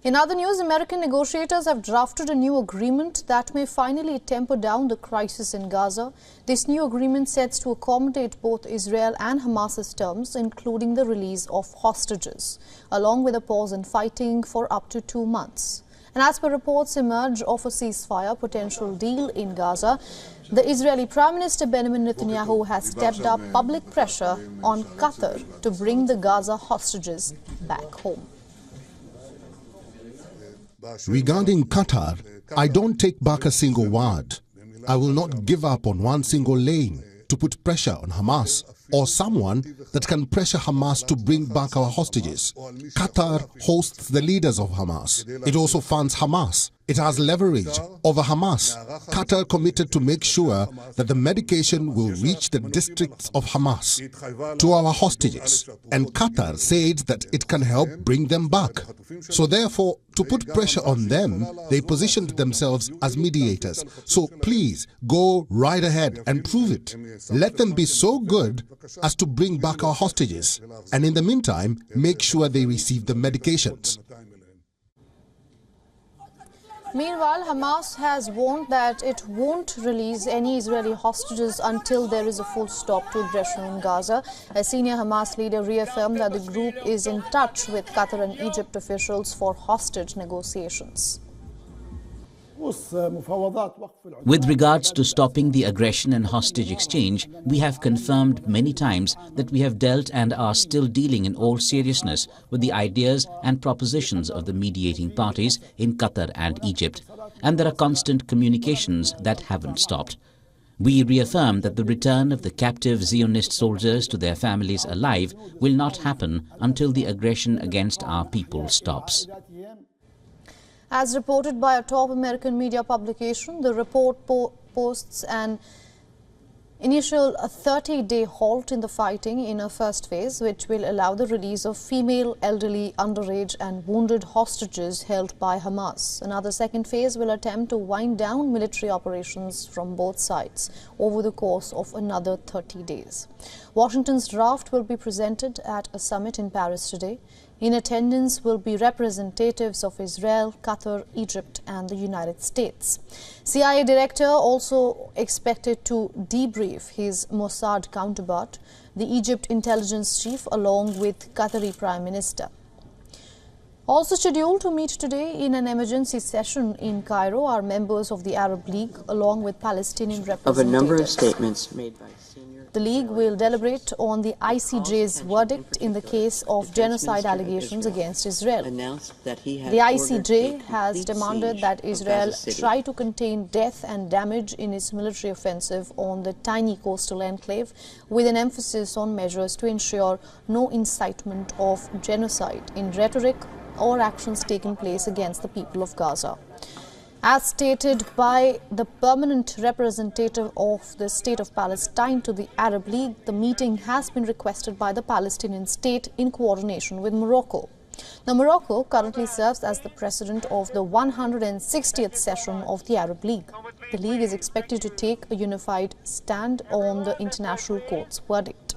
In other news, American negotiators have drafted a new agreement that may finally temper down the crisis in Gaza. This new agreement sets to accommodate both Israel and Hamas's terms, including the release of hostages, along with a pause in fighting for up to 2 months. And as per reports emerge of a ceasefire potential deal in Gaza, the Israeli Prime Minister Benjamin Netanyahu has stepped up public pressure on Qatar to bring the Gaza hostages back home. Regarding Qatar, I don't take back a single word. I will not give up on one single lane to put pressure on Hamas or someone that can pressure Hamas to bring back our hostages. Qatar hosts the leaders of Hamas. It also funds Hamas. It has leverage over Hamas. Qatar committed to make sure that the medication will reach the districts of Hamas to our hostages. And Qatar said that it can help bring them back. So therefore, to put pressure on them, they positioned themselves as mediators. So please, go right ahead and prove it. Let them be so good as to bring back our hostages. And in the meantime, make sure they receive the medications. Meanwhile, Hamas has warned that it won't release any Israeli hostages until there is a full stop to aggression in Gaza. A senior Hamas leader reaffirmed that the group is in touch with Qatar and Egypt officials for hostage negotiations. With regards to stopping the aggression and hostage exchange, we have confirmed many times that we have dealt and are still dealing in all seriousness with the ideas and propositions of the mediating parties in Qatar and Egypt, and there are constant communications that haven't stopped. We reaffirm that the return of the captive Zionist soldiers to their families alive will not happen until the aggression against our people stops. As reported by a top American media publication, the report posts an initial 30-day halt in the fighting in a first phase, which will allow the release of female, elderly, underage and wounded hostages held by Hamas. Another second phase will attempt to wind down military operations from both sides over the course of another 30 days. Washington's draft will be presented at a summit in Paris today. In attendance will be representatives of Israel, Qatar, Egypt and the United States. CIA director also expected to debrief his Mossad counterpart, the Egypt intelligence chief, along with Qatari Prime Minister. Also scheduled to meet today in an emergency session in Cairo are members of the Arab League along with Palestinian representatives. Of a number of statements made by the League will deliberate on the ICJ's verdict in the case of genocide allegations against Israel. The ICJ has demanded that Israel try to contain death and damage in its military offensive on the tiny coastal enclave, with an emphasis on measures to ensure no incitement of genocide in rhetoric or actions taking place against the people of Gaza. As stated by the permanent representative of the State of Palestine to the Arab League, the meeting has been requested by the Palestinian state in coordination with Morocco. Now, Morocco currently serves as the president of the 160th session of the Arab League. The League is expected to take a unified stand on the International Court's verdict.